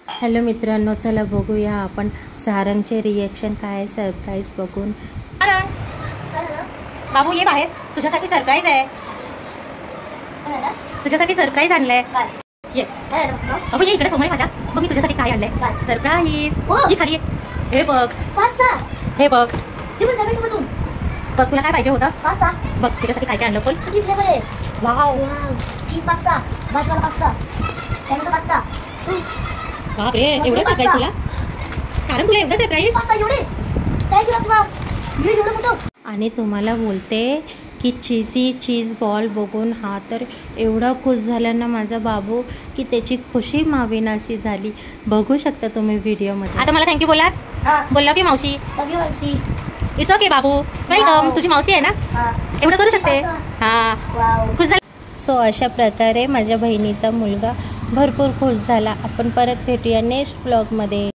Hello मित्रांनो, चला बघूया आपण सारंगचे रिएक्शन काय सरप्राईज बघून। बाबू ये बाहेर, तुझ्यासाठी सरप्राईज आहे। तुझ्यासाठी सरप्राईज आणलंय। ये बाबू ये इकडे समोर माझ्या, बघ मी तुझ्यासाठी काय आणलंय सरप्राईज। ये खाली ये, हे बघ पास्ता, हे बघ बघ तुला काय पाहिजे होतं पास्ता, बघ तुझ्यासाठी काय काय आणलं बोल। किती फ्लेवर आहे, वाव चीज पास्ता, भाजीवाला पास्ता, टोमॅटो पास्ता। बाप रे, एवढं सरप्राईज तुला सारंग, तुला एवढं सरप्राईज पास्ता एवढे थँक्यू तुला, हे एवढं मोठं। आणि तुम्हाला बोलते की चीज बॉल बघून हा तर एवढा खुश झाला ना माझा बाबू की त्याची खुशी मावेनाशी झाली। बघू शकता तुम्ही व्हिडिओमध्ये। आता मला थँक्यू बोलास, बोलला की मावशी, इट्स ओके बाबू, वेलकम। तुझी मावशी आहे ना, एवढं करू शकते। हां खुश झाला। सो अशा प्रकारे माझ्या बहिणीचा मुलगा भरपूर खुश झाला। आपण परत भेटूया नेक्स्ट व्लॉगमध्ये।